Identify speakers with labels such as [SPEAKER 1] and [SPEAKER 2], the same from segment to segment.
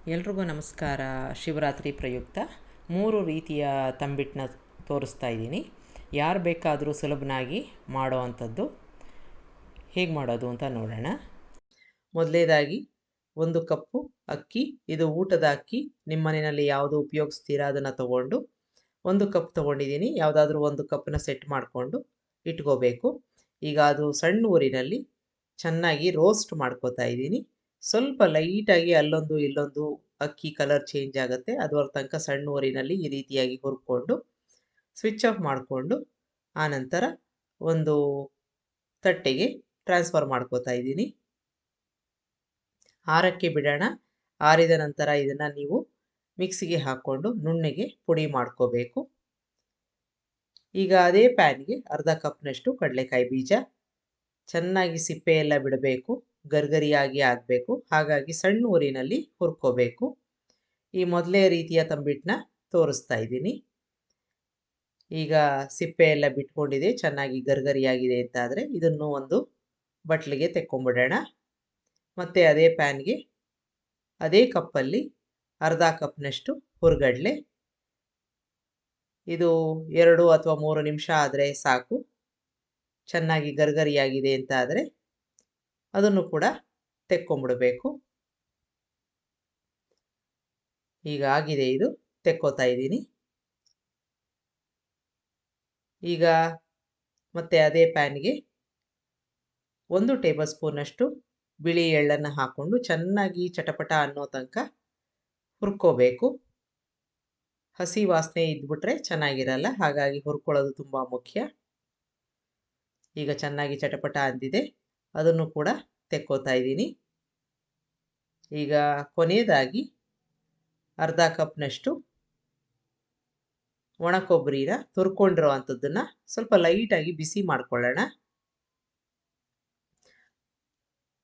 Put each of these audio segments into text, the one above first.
[SPEAKER 1] ಎಲ್ರಿಗೂ ನಮಸ್ಕಾರ. ಶಿವರಾತ್ರಿ ಪ್ರಯುಕ್ತ 3 ರೀತಿಯ ತಂಬಿಟ್ಟನ್ನ ತೋರಿಸ್ತಾ ಇದ್ದೀನಿ. ಯಾರು ಬೇಕಾದರೂ ಸುಲಭನಾಗಿ ಮಾಡೋ ಅಂಥದ್ದು. ಹೇಗೆ ಮಾಡೋದು ಅಂತ ನೋಡೋಣ. ಮೊದಲನೇದಾಗಿ 1 ಕಪ್ಪು ಅಕ್ಕಿ. ಇದು ಊಟದ ಅಕ್ಕಿ. ನಿಮ್ಮ ಮನೆಯಲ್ಲಿ ಯಾವುದು ಉಪಯೋಗಿಸ್ತೀರಾ ಅದನ್ನು ತಗೊಂಡು 1 ಕಪ್ ತೊಗೊಂಡಿದ್ದೀನಿ. ಯಾವುದಾದ್ರೂ 1 ಕಪ್ಪನ್ನ ಸೆಟ್ ಮಾಡಿಕೊಂಡು ಇಟ್ಕೋಬೇಕು. ಈಗ ಅದು ಸಣ್ಣ ಊರಿನಲ್ಲಿ ಚೆನ್ನಾಗಿ ರೋಸ್ಟ್ ಮಾಡ್ಕೋತಾ ಇದ್ದೀನಿ. ಸ್ವಲ್ಪ ಲೈಟಾಗಿ ಅಲ್ಲೊಂದು ಇಲ್ಲೊಂದು ಅಕ್ಕಿ ಕಲರ್ ಚೇಂಜ್ ಆಗುತ್ತೆ. ಅದುವರೆಗೆ ತನಕ ಸಣ್ಣ ಊರಿನಲ್ಲಿ ಈ ರೀತಿಯಾಗಿ ಹುರ್ಕೊಂಡು ಸ್ವಿಚ್ ಆಫ್ ಮಾಡಿಕೊಂಡು ಆನಂತರ ಒಂದು ತಟ್ಟೆಗೆ ಟ್ರಾನ್ಸ್ಫರ್ ಮಾಡ್ಕೋತಾ ಇದ್ದೀನಿ. ಆರಕ್ಕೆ ಬಿಡೋಣ. ಆರಿದ ನಂತರ ಇದನ್ನು ನೀವು ಮಿಕ್ಸಿಗೆ ಹಾಕ್ಕೊಂಡು ನುಣ್ಣಗೆ ಪುಡಿ ಮಾಡ್ಕೋಬೇಕು. ಈಗ ಅದೇ ಪ್ಯಾನ್ಗೆ ಅರ್ಧ ಕಪ್ನಷ್ಟು ಕಡಲೆಕಾಯಿ ಬೀಜ, ಚೆನ್ನಾಗಿ ಸಿಪ್ಪೆ ಎಲ್ಲ ಬಿಡಬೇಕು, ಗರ್ಗರಿಯಾಗಿ ಆಗಬೇಕು. ಹಾಗಾಗಿ ಸಣ್ಣ ಊರಿನಲ್ಲಿ ಹುರ್ಕೋಬೇಕು. ಈ ಮೊದಲೇ ರೀತಿಯ ತಂಬಿಟ್ಟನ್ನ ತೋರಿಸ್ತಾ ಇದ್ದೀನಿ. ಈಗ ಸಿಪ್ಪೆ ಎಲ್ಲ ಬಿಟ್ಕೊಂಡಿದೆ, ಚೆನ್ನಾಗಿ ಗರ್ಗರಿಯಾಗಿದೆ ಅಂತ ಆದರೆ ಇದನ್ನು ಒಂದು ಬಟ್ಲಿಗೆ ತೆಕ್ಕೊಂಬಿಡೋಣ. ಮತ್ತು ಅದೇ ಪ್ಯಾನ್ಗೆ ಅದೇ ಕಪ್ಪಲ್ಲಿ ಅರ್ಧ ಕಪ್ನಷ್ಟು ಹುರ್ಗಡಲೆ. ಇದು 2 ಅಥವಾ 3 ನಿಮಿಷ ಆದರೆ ಸಾಕು. ಚೆನ್ನಾಗಿ ಗರ್ಗರಿಯಾಗಿದೆ ಅಂತ ಆದರೆ ಅದನ್ನು ಕೂಡ ತೆಕ್ಕೊಂಬಿಡಬೇಕು. ಈಗ ಆಗಿದೆ, ಇದು ತೆಕ್ಕೋತಾ ಇದ್ದೀನಿ. ಈಗ ಮತ್ತೆ ಅದೇ ಪ್ಯಾನ್ಗೆ 1 ಟೇಬಲ್ ಸ್ಪೂನಷ್ಟು ಬಿಳಿ ಎಳ್ಳನ್ನು ಹಾಕ್ಕೊಂಡು ಚೆನ್ನಾಗಿ ಚಟಪಟ ಅನ್ನೋ ತನಕ ಹುರ್ಕೋಬೇಕು. ಹಸಿ ವಾಸನೆ ಇದ್ಬಿಟ್ರೆ ಚೆನ್ನಾಗಿರಲ್ಲ, ಹಾಗಾಗಿ ಹುರ್ಕೊಳ್ಳೋದು ತುಂಬ ಮುಖ್ಯ. ಈಗ ಚೆನ್ನಾಗಿ ಚಟಪಟ ಅಂದಿದೆ, ಅದನ್ನು ಕೂಡ ತೆಕ್ಕೋತಾ ಇದ್ದೀನಿ. ಈಗ ಕೊನೆಯದಾಗಿ ಅರ್ಧ ಕಪ್ನಷ್ಟು ಒಣ ಕೊಬ್ಬರಿನ ತುರ್ಕೊಂಡಿರೋ ಅಂಥದ್ದನ್ನು ಸ್ವಲ್ಪ ಲೈಟಾಗಿ ಬಿಸಿ ಮಾಡ್ಕೊಳ್ಳೋಣ.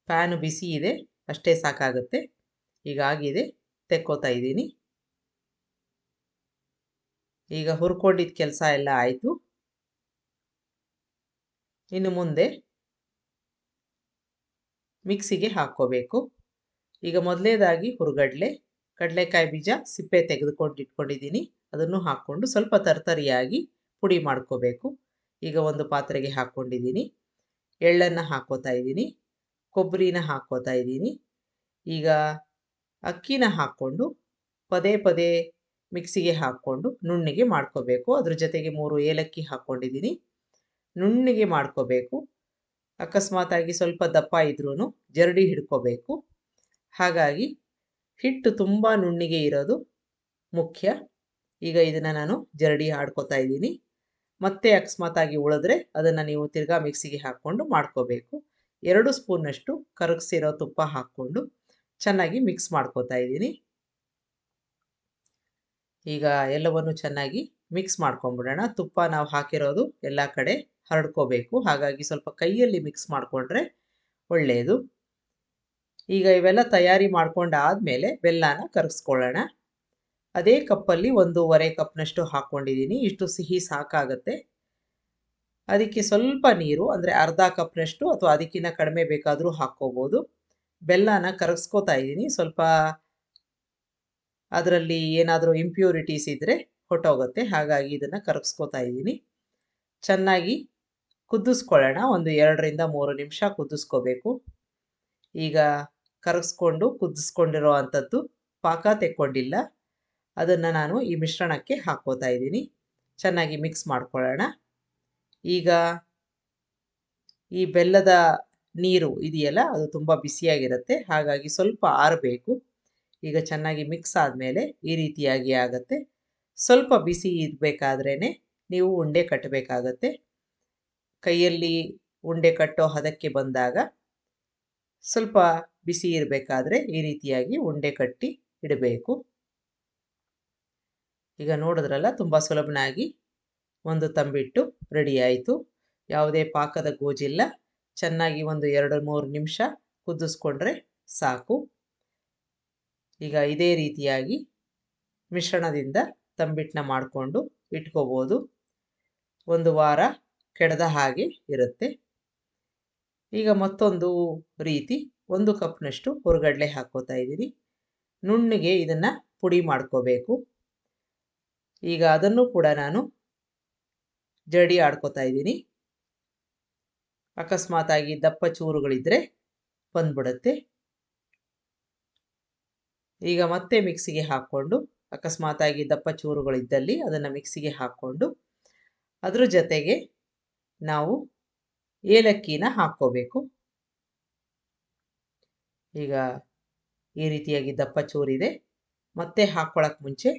[SPEAKER 1] ಪ್ಯಾನು ಬಿಸಿ ಇದೆ, ಅಷ್ಟೇ ಸಾಕಾಗುತ್ತೆ. ಹೀಗಾಗಿದೆ, ತೆಕ್ಕೋತಾ ಇದ್ದೀನಿ. ಈಗ ಹುರ್ಕೊಂಡಿದ್ದ ಕೆಲಸ ಎಲ್ಲ ಆಯಿತು. ಇನ್ನು ಮುಂದೆ ಮಿಕ್ಸಿಗೆ ಹಾಕ್ಕೋಬೇಕು. ಈಗ ಮೊದಲನೇದಾಗಿ ಹುರ್ಗಡಲೆ, ಕಡಲೆಕಾಯಿ ಬೀಜ ಸಿಪ್ಪೆ ತೆಗೆದುಕೊಂಡು ಇಟ್ಕೊಂಡಿದ್ದೀನಿ, ಅದನ್ನು ಹಾಕ್ಕೊಂಡು ಸ್ವಲ್ಪ ತರ್ತರಿಯಾಗಿ ಪುಡಿ ಮಾಡ್ಕೋಬೇಕು. ಈಗ ಒಂದು ಪಾತ್ರೆಗೆ ಹಾಕ್ಕೊಂಡಿದ್ದೀನಿ. ಎಳ್ಳನ್ನು ಹಾಕ್ಕೋತಾ ಇದ್ದೀನಿ, ಕೊಬ್ಬರಿನ ಹಾಕ್ಕೋತಾ ಇದ್ದೀನಿ. ಈಗ ಅಕ್ಕಿನ ಹಾಕ್ಕೊಂಡು ಪದೇ ಪದೇ ಮಿಕ್ಸಿಗೆ ಹಾಕ್ಕೊಂಡು ನುಣ್ಣಗೆ ಮಾಡ್ಕೋಬೇಕು. ಅದ್ರ ಜೊತೆಗೆ 3 ಏಲಕ್ಕಿ ಹಾಕ್ಕೊಂಡಿದ್ದೀನಿ. ನುಣ್ಣಗೆ ಮಾಡ್ಕೋಬೇಕು. ಅಕಸ್ಮಾತಾಗಿ ಸ್ವಲ್ಪ ದಪ್ಪ ಇದ್ರೂ ಜರಡಿ ಹಿಡ್ಕೋಬೇಕು. ಹಾಗಾಗಿ ಹಿಟ್ಟು ತುಂಬ ನುಣ್ಣಗೆ ಇರೋದು ಮುಖ್ಯ. ಈಗ ಇದನ್ನು ನಾನು ಜರಡಿ ಆಡ್ಕೋತಾ ಇದ್ದೀನಿ. ಮತ್ತೆ ಅಕಸ್ಮಾತಾಗಿ ಉಳಿದ್ರೆ ಅದನ್ನು ನೀವು ತಿರ್ಗಾ ಮಿಕ್ಸಿಗೆ ಹಾಕ್ಕೊಂಡು ಮಾಡ್ಕೋಬೇಕು. 2 ಸ್ಪೂನಷ್ಟು ಕರಗಿಸಿರೋ ತುಪ್ಪ ಹಾಕ್ಕೊಂಡು ಚೆನ್ನಾಗಿ ಮಿಕ್ಸ್ ಮಾಡ್ಕೋತಾ ಇದ್ದೀನಿ. ಈಗ ಎಲ್ಲವನ್ನು ಚೆನ್ನಾಗಿ ಮಿಕ್ಸ್ ಮಾಡ್ಕೊಂಬಿಡೋಣ. ತುಪ್ಪ ನಾವು ಹಾಕಿರೋದು ಎಲ್ಲ ಕಡೆ ಹರಡ್ಕೋಬೇಕು, ಹಾಗಾಗಿ ಸ್ವಲ್ಪ ಕೈಯಲ್ಲಿ ಮಿಕ್ಸ್ ಮಾಡಿಕೊಂಡ್ರೆ ಒಳ್ಳೆಯದು. ಈಗ ಇವೆಲ್ಲ ತಯಾರಿ ಮಾಡ್ಕೊಂಡಾದಮೇಲೆ ಬೆಲ್ಲನ ಕರಗಿಸ್ಕೊಳ್ಳೋಣ. ಅದೇ ಕಪ್ಪಲ್ಲಿ 1.5 ಕಪ್ನಷ್ಟು ಹಾಕ್ಕೊಂಡಿದ್ದೀನಿ. ಇಷ್ಟು ಸಿಹಿ ಸಾಕಾಗುತ್ತೆ. ಅದಕ್ಕೆ ಸ್ವಲ್ಪ ನೀರು, ಅಂದರೆ ಅರ್ಧ ಕಪ್ನಷ್ಟು ಅಥವಾ ಅದಕ್ಕಿಂತ ಕಡಿಮೆ ಬೇಕಾದರೂ ಹಾಕ್ಕೋಬೋದು. ಬೆಲ್ಲನ ಕರಗಿಸ್ಕೋತಾ ಇದ್ದೀನಿ. ಸ್ವಲ್ಪ ಅದರಲ್ಲಿ ಏನಾದರೂ ಇಂಪ್ಯೂರಿಟೀಸ್ ಇದ್ದರೆ ಹೊಟ್ಟೋಗುತ್ತೆ, ಹಾಗಾಗಿ ಇದನ್ನು ಕರಗಿಸ್ಕೋತಾ ಇದ್ದೀನಿ. ಚೆನ್ನಾಗಿ ಕುದಿಸ್ಕೊಳ್ಳೋಣ. ಒಂದು 2ರಿಂದ 3 ನಿಮಿಷ ಕುದಿಸ್ಕೋಬೇಕು. ಈಗ ಕರಗಿಸ್ಕೊಂಡು ಕುದಿಸ್ಕೊಂಡಿರೋ ಅಂಥದ್ದು ಪಾಕ ತೆಕ್ಕೊಂಡಿಲ್ಲ, ಅದನ್ನು ನಾನು ಈ ಮಿಶ್ರಣಕ್ಕೆ ಹಾಕ್ಕೋತಾ ಇದ್ದೀನಿ. ಚೆನ್ನಾಗಿ ಮಿಕ್ಸ್ ಮಾಡ್ಕೊಳ್ಳೋಣ. ಈಗ ಈ ಬೆಲ್ಲದ ನೀರು ಇದೆಯಲ್ಲ, ಅದು ತುಂಬ ಬಿಸಿಯಾಗಿರುತ್ತೆ, ಹಾಗಾಗಿ ಸ್ವಲ್ಪ ಆರಬೇಕು. ಈಗ ಚೆನ್ನಾಗಿ ಮಿಕ್ಸ್ ಆದಮೇಲೆ ಈ ರೀತಿಯಾಗಿ ಆಗುತ್ತೆ. ಸ್ವಲ್ಪ ಬಿಸಿ ಇರಬೇಕಾದ್ರೇ ನೀವು ಉಂಡೆ ಕಟ್ಟಬೇಕಾಗತ್ತೆ. ಕೈಯಲ್ಲಿ ಉಂಡೆ ಕಟ್ಟೋ ಹದಕ್ಕೆ ಬಂದಾಗ ಸ್ವಲ್ಪ ಬಿಸಿ ಇರಬೇಕಾದ್ರೆ ಈ ರೀತಿಯಾಗಿ ಉಂಡೆ ಕಟ್ಟಿ ಇಡಬೇಕು. ಈಗ ನೋಡಿದ್ರಲ್ಲ, ತುಂಬ ಸುಲಭನಾಗಿ ಒಂದು ತಂಬಿಟ್ಟು ರೆಡಿ ಆಯಿತು. ಯಾವುದೇ ಪಾಕದ ಗೋಜಿಲ್ಲ. ಚೆನ್ನಾಗಿ ಒಂದು 2-3 ನಿಮಿಷ ಕುದಿಸ್ಕೊಂಡ್ರೆ ಸಾಕು. ಈಗ ಇದೇ ರೀತಿಯಾಗಿ ಮಿಶ್ರಣದಿಂದ ತಂಬಿಟ್ಟನ್ನ ಮಾಡಿಕೊಂಡು ಇಟ್ಕೋಬೋದು. 1 ವಾರ ಕೆಡದ ಹಾಗೆ ಇರುತ್ತೆ. ಈಗ ಮತ್ತೊಂದು ರೀತಿ, 1 ಕಪ್ನಷ್ಟು ಹುರ್ಗಡಲೆ ಹಾಕ್ಕೋತಾ ಇದ್ದೀನಿ. ನುಣ್ಣಗೆ ಇದನ್ನು ಪುಡಿ ಮಾಡ್ಕೋಬೇಕು. ಈಗ ಅದನ್ನು ಕೂಡ ನಾನು ಜಡಿ ಆಡ್ಕೋತಾ ಇದ್ದೀನಿ. ಅಕಸ್ಮಾತಾಗಿ ದಪ್ಪ ಚೂರುಗಳಿದ್ದರೆ ಬಂದ್ಬಿಡುತ್ತೆ. ಈಗ ಮತ್ತೆ ಮಿಕ್ಸಿಗೆ ಹಾಕ್ಕೊಂಡು, ಅಕಸ್ಮಾತಾಗಿ ದಪ್ಪ ಚೂರುಗಳಿದ್ದಲ್ಲಿ ಅದನ್ನು ಮಿಕ್ಸಿಗೆ ಹಾಕ್ಕೊಂಡು, ಅದ್ರ ಜೊತೆಗೆ ನಾವು ಏಲಕ್ಕಿನ ಹಾಕ್ಕೋಬೇಕು. ಈಗ ಈ ರೀತಿಯಾಗಿ ದಪ್ಪ ಚೂರಿದೆ. ಮತ್ತೆ ಹಾಕ್ಕೊಳ್ಳೋಕೆ ಮುಂಚೆ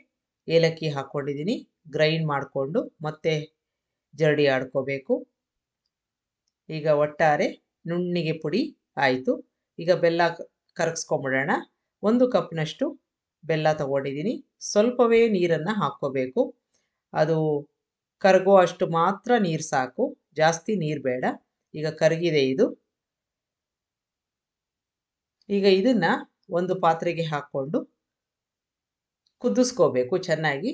[SPEAKER 1] ಏಲಕ್ಕಿ ಹಾಕ್ಕೊಂಡಿದ್ದೀನಿ. ಗ್ರೈಂಡ್ ಮಾಡಿಕೊಂಡು ಮತ್ತೆ ಜರಡಿ ಆಡ್ಕೋಬೇಕು. ಈಗ ಒಟ್ಟಾರೆ ನುಣ್ಣಿಗೆ ಪುಡಿ ಆಯಿತು. ಈಗ ಬೆಲ್ಲ ಕರಗಿಸ್ಕೊಂಬಿಡೋಣ. 1 ಕಪ್ನಷ್ಟು ಬೆಲ್ಲ ತಗೊಂಡಿದ್ದೀನಿ. ಸ್ವಲ್ಪವೇ ನೀರನ್ನು ಹಾಕ್ಕೋಬೇಕು. ಅದು ಕರಗೋ ಅಷ್ಟು ಮಾತ್ರ ನೀರು ಸಾಕು, ಜಾಸ್ತಿ ನೀರು ಬೇಡ. ಈಗ ಕರಗಿದೆ ಇದು. ಈಗ ಇದನ್ನು ಒಂದು ಪಾತ್ರೆಗೆ ಹಾಕ್ಕೊಂಡು ಕುದಿಸ್ಕೋಬೇಕು ಚೆನ್ನಾಗಿ.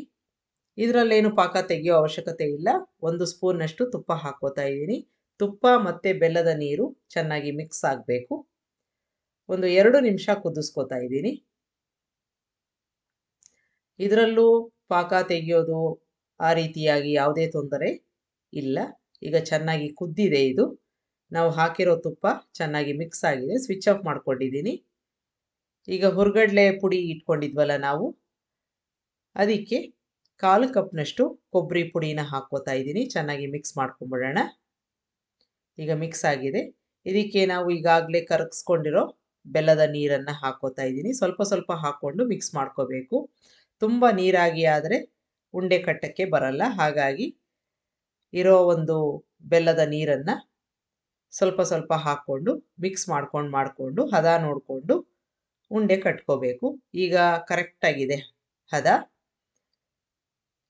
[SPEAKER 1] ಇದರಲ್ಲೇನು ಪಾಕ ತೆಗೆಯೋ ಅವಶ್ಯಕತೆ ಇಲ್ಲ. 1 ಸ್ಪೂನ್ನಷ್ಟು ತುಪ್ಪ ಹಾಕ್ಕೋತಾ ಇದ್ದೀನಿ. ತುಪ್ಪ ಮತ್ತು ಬೆಲ್ಲದ ನೀರು ಚೆನ್ನಾಗಿ ಮಿಕ್ಸ್ ಆಗಬೇಕು. ಒಂದು 2 ನಿಮಿಷ ಕುದಿಸ್ಕೋತಾ ಇದ್ದೀನಿ. ಇದರಲ್ಲೂ ಪಾಕ ತೆಗೆಯೋದು ಆ ರೀತಿಯಾಗಿ ಯಾವುದೇ ತೊಂದರೆ ಇಲ್ಲ. ಈಗ ಚೆನ್ನಾಗಿ ಕುದ್ದಿದೆ ಇದು. ನಾವು ಹಾಕಿರೋ ತುಪ್ಪ ಚೆನ್ನಾಗಿ ಮಿಕ್ಸ್ ಆಗಿದೆ. ಸ್ವಿಚ್ ಆಫ್ ಮಾಡ್ಕೊಂಡಿದ್ದೀನಿ. ಈಗ ಹುರ್ಗಡ್ಲೆ ಪುಡಿ ಇಟ್ಕೊಂಡಿದ್ವಲ್ಲ ನಾವು, ಅದಕ್ಕೆ 1/4 ಕಪ್ನಷ್ಟು ಕೊಬ್ಬರಿ ಪುಡಿನ ಹಾಕ್ಕೋತಾ ಇದ್ದೀನಿ. ಚೆನ್ನಾಗಿ ಮಿಕ್ಸ್ ಮಾಡ್ಕೊಂಬಿಡೋಣ. ಈಗ ಮಿಕ್ಸ್ ಆಗಿದೆ. ಇದಕ್ಕೆ ನಾವು ಈಗಾಗಲೇ ಕರಗಿಸ್ಕೊಂಡಿರೋ ಬೆಲ್ಲದ ನೀರನ್ನು ಹಾಕ್ಕೋತಾ ಇದ್ದೀನಿ. ಸ್ವಲ್ಪ ಸ್ವಲ್ಪ ಹಾಕ್ಕೊಂಡು ಮಿಕ್ಸ್ ಮಾಡ್ಕೋಬೇಕು. ತುಂಬ ನೀರಾಗಿ ಆದರೆ ಉಂಡೆ ಕಟ್ಟಕ್ಕೆ ಬರಲ್ಲ. ಹಾಗಾಗಿ ಇರೋ ಒಂದು ಬೆಲ್ಲದ ನೀರನ್ನು ಸ್ವಲ್ಪ ಸ್ವಲ್ಪ ಹಾಕ್ಕೊಂಡು ಮಿಕ್ಸ್ ಮಾಡಿಕೊಂಡು ಹದ ನೋಡಿಕೊಂಡು ಉಂಡೆ ಕಟ್ಕೋಬೇಕು. ಈಗ ಕರೆಕ್ಟಾಗಿದೆ ಹದ.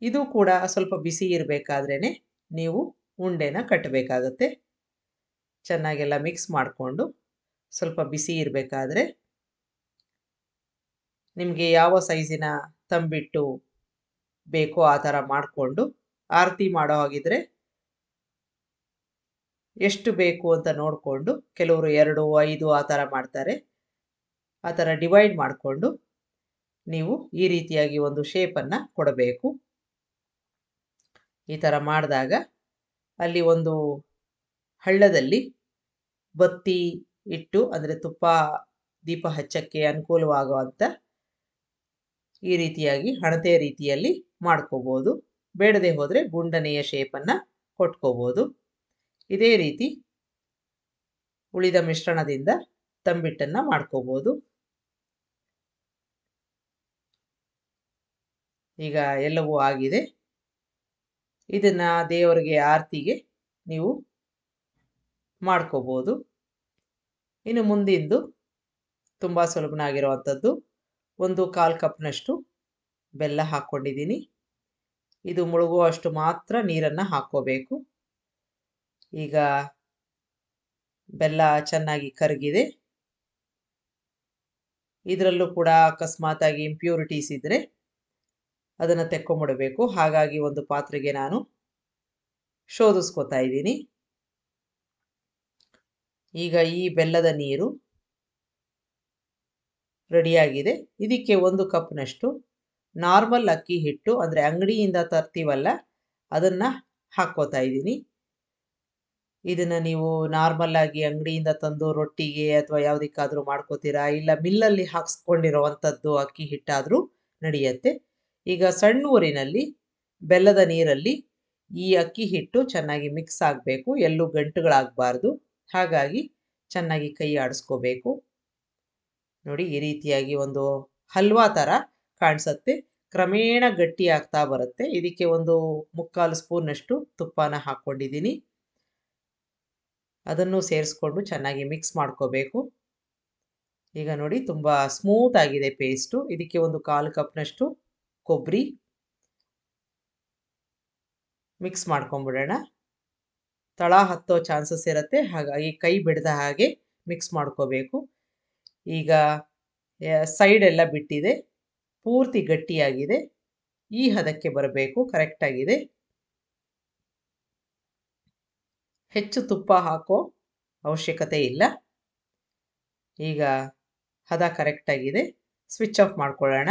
[SPEAKER 1] ಇದು ಕೂಡ ಸ್ವಲ್ಪ ಬಿಸಿ ಇರಬೇಕಾದ್ರೇ ನೀವು ಉಂಡೆನ ಕಟ್ಟಬೇಕಾಗತ್ತೆ. ಚೆನ್ನಾಗೆಲ್ಲ ಮಿಕ್ಸ್ ಮಾಡಿಕೊಂಡು ಸ್ವಲ್ಪ ಬಿಸಿ ಇರಬೇಕಾದ್ರೆ, ನಿಮಗೆ ಯಾವ ಸೈಜಿನ ತಂಬಿಟ್ಟು ಬೇಕೋ ಆ ಥರ ಮಾಡಿಕೊಂಡು, ಆರತಿ ಮಾಡೋ ಹಾಗಿದ್ರೆ ಎಷ್ಟು ಬೇಕು ಅಂತ ನೋಡಿಕೊಂಡು, ಕೆಲವರು 2, 5 ಆ ಥರ ಮಾಡ್ತಾರೆ. ಆ ಥರ ಡಿವೈಡ್ ಮಾಡಿಕೊಂಡು ನೀವು ಈ ರೀತಿಯಾಗಿ ಒಂದು ಶೇಪನ್ನು ಕೊಡಬೇಕು. ಈ ಥರ ಮಾಡಿದಾಗ ಅಲ್ಲಿ ಒಂದು ಹಳ್ಳದಲ್ಲಿ ಬತ್ತಿ ಇಟ್ಟು, ಅಂದರೆ ತುಪ್ಪ ದೀಪ ಹಚ್ಚಕ್ಕೆ ಅನುಕೂಲವಾಗುವಂಥ ಈ ರೀತಿಯಾಗಿ ಹಣತೆ ರೀತಿಯಲ್ಲಿ ಮಾಡ್ಕೋಬೋದು. ಬೇಡದೆ ಹೋದರೆ ಗುಂಡನೆಯ ಶೇಪನ್ನು ಕೊಟ್ಕೋಬೋದು. ಇದೇ ರೀತಿ ಉಳಿದ ಮಿಶ್ರಣದಿಂದ ತಂಬಿಟ್ಟನ್ನು ಮಾಡ್ಕೋಬೋದು. ಈಗ ಎಲ್ಲವೂ ಆಗಿದೆ. ಇದನ್ನು ದೇವರಿಗೆ ಆರತಿಗೆ ನೀವು ಮಾಡ್ಕೋಬೋದು. ಇನ್ನು ಮುಂದಿಂದು ತುಂಬ ಸುಲಭನಾಗಿರುವಂಥದ್ದು, 1/4 ಕಪ್ನಷ್ಟು ಬೆಲ್ಲ ಹಾಕ್ಕೊಂಡಿದ್ದೀನಿ. ಇದು ಮುಳುಗುವಷ್ಟು ಮಾತ್ರ ನೀರನ್ನು ಹಾಕ್ಕೋಬೇಕು. ಈಗ ಬೆಲ್ಲ ಚೆನ್ನಾಗಿ ಕರಗಿದೆ. ಇದರಲ್ಲೂ ಕೂಡ ಅಕಸ್ಮಾತಾಗಿ ಇಂಪ್ಯೂರಿಟೀಸ್ ಇದ್ದರೆ ಅದನ್ನು ತೆಕ್ಕೊಂಬಿಡಬೇಕು. ಹಾಗಾಗಿ ಒಂದು ಪಾತ್ರೆಗೆ ನಾನು ಶೋಧಿಸ್ಕೋತಾ ಇದ್ದೀನಿ. ಈಗ ಈ ಬೆಲ್ಲದ ನೀರು ರೆಡಿಯಾಗಿದೆ. ಇದಕ್ಕೆ 1 ಕಪ್ನಷ್ಟು ನಾರ್ಮಲ್ ಅಕ್ಕಿ ಹಿಟ್ಟು, ಅಂದರೆ ಅಂಗಡಿಯಿಂದ ತರ್ತೀವಲ್ಲ ಅದನ್ನು ಹಾಕ್ಕೋತಾ ಇದ್ದೀನಿ. ಇದನ್ನು ನೀವು ನಾರ್ಮಲ್ ಆಗಿ ಅಂಗಡಿಯಿಂದ ತಂದು ರೊಟ್ಟಿಗೆ ಅಥವಾ ಯಾವುದಕ್ಕಾದರೂ ಮಾಡ್ಕೋತೀರಾ, ಇಲ್ಲ ಮಿಲ್ಲಲ್ಲಿ ಹಾಕ್ಸ್ಕೊಂಡಿರೋವಂಥದ್ದು ಅಕ್ಕಿ ಹಿಟ್ಟಾದರೂ ನಡೆಯುತ್ತೆ. ಈಗ ಸಣ್ಣ ಊರಿನಲ್ಲಿ ಬೆಲ್ಲದ ನೀರಲ್ಲಿ ಈ ಅಕ್ಕಿ ಹಿಟ್ಟು ಚೆನ್ನಾಗಿ ಮಿಕ್ಸ್ ಆಗಬೇಕು. ಎಲ್ಲೂ ಗಂಟುಗಳಾಗಬಾರ್ದು. ಹಾಗಾಗಿ ಚೆನ್ನಾಗಿ ಕೈ ಆಡಿಸ್ಕೋಬೇಕು. ನೋಡಿ, ಈ ರೀತಿಯಾಗಿ ಒಂದು ಹಲ್ವಾ ಥರ ಕಾಣಿಸುತ್ತೆ. ಕ್ರಮೇಣ ಗಟ್ಟಿ ಆಗ್ತಾ ಬರುತ್ತೆ. ಇದಕ್ಕೆ 1/4 ಸ್ಪೂನ್ನಷ್ಟು ತುಪ್ಪನ ಹಾಕ್ಕೊಂಡಿದ್ದೀನಿ. ಅದನ್ನು ಸೇರಿಸ್ಕೊಂಡು ಚೆನ್ನಾಗಿ ಮಿಕ್ಸ್ ಮಾಡ್ಕೋಬೇಕು. ಈಗ ನೋಡಿ, ತುಂಬ ಸ್ಮೂತ್ ಆಗಿದೆ ಪೇಸ್ಟು. ಇದಕ್ಕೆ 1/4 ಕಪ್ನಷ್ಟು ಕೊಬ್ಬರಿ ಮಿಕ್ಸ್ ಮಾಡ್ಕೊಂಬಿಡೋಣ. ತಳ ಹತ್ತೋ ಚಾನ್ಸಸ್ ಇರುತ್ತೆ. ಹಾಗಾಗಿ ಕೈ ಬಿಡದ ಹಾಗೆ ಮಿಕ್ಸ್ ಮಾಡ್ಕೋಬೇಕು. ಈಗ ಸೈಡ್ ಎಲ್ಲ ಬಿಟ್ಟಿದೆ, ಪೂರ್ತಿ ಗಟ್ಟಿಯಾಗಿದೆ. ಈ ಹದಕ್ಕೆ ಬರಬೇಕು. ಕರೆಕ್ಟಾಗಿದೆ. ಹೆಚ್ಚು ತುಪ್ಪ ಹಾಕೋ ಅವಶ್ಯಕತೆ ಇಲ್ಲ. ಈಗ ಹದ ಕರೆಕ್ಟಾಗಿದೆ. ಸ್ವಿಚ್ ಆಫ್ ಮಾಡ್ಕೊಳ್ಳೋಣ.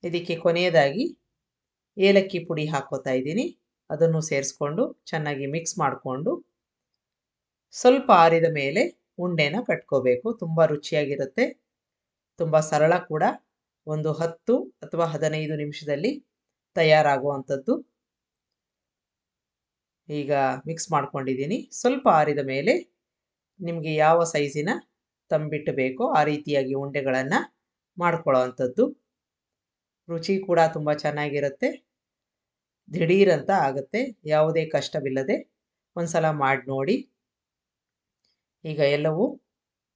[SPEAKER 1] ಇದಕ್ಕೆ ಕೊನೆಯದಾಗಿ ಏಲಕ್ಕಿ ಪುಡಿ ಹಾಕ್ಕೋತಾ ಇದ್ದೀನಿ. ಅದನ್ನು ಸೇರಿಸ್ಕೊಂಡು ಚೆನ್ನಾಗಿ ಮಿಕ್ಸ್ ಮಾಡಿಕೊಂಡು ಸ್ವಲ್ಪ ಆರಿದ ಮೇಲೆ ಉಂಡೆನ ಕಟ್ಕೋಬೇಕು. ತುಂಬ ರುಚಿಯಾಗಿರುತ್ತೆ, ತುಂಬ ಸರಳ ಕೂಡ. ಒಂದು 10 ಅಥವಾ 15 ನಿಮಿಷದಲ್ಲಿ ತಯಾರಾಗುವಂಥದ್ದು. ಈಗ ಮಿಕ್ಸ್ ಮಾಡ್ಕೊಂಡಿದ್ದೀನಿ. ಸ್ವಲ್ಪ ಆರಿದ ಮೇಲೆ ನಿಮಗೆ ಯಾವ ಸೈಜಿನ ತಂಬಿಟ್ಟು ಬೇಕೋ ಆ ರೀತಿಯಾಗಿ ಉಂಡೆಗಳನ್ನು ಮಾಡ್ಕೊಳ್ಳೋ ಅಂಥದ್ದು. ರುಚಿ ಕೂಡ ತುಂಬ ಚೆನ್ನಾಗಿರುತ್ತೆ, ದಿಢೀರಂತ ಆಗುತ್ತೆ, ಯಾವುದೇ ಕಷ್ಟವಿಲ್ಲದೆ. ಒಂದ್ಸಲ ಮಾಡಿ ನೋಡಿ. ಈಗ ಎಲ್ಲವೂ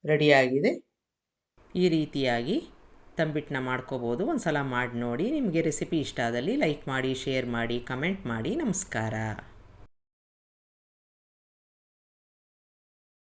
[SPEAKER 1] ರೆಡಿಯಾಗಿದೆ. ಈ ರೀತಿಯಾಗಿ ತಂಬಿಟ್ಟನ್ನ ಮಾಡ್ಕೋಬೋದು. ಒಂದ್ಸಲ ಮಾಡಿ ನೋಡಿ. ನಿಮಗೆ ರೆಸಿಪಿ ಇಷ್ಟ ಆದಲ್ಲಿ ಲೈಕ್ ಮಾಡಿ, ಶೇರ್ ಮಾಡಿ, ಕಮೆಂಟ್ ಮಾಡಿ. ನಮಸ್ಕಾರ.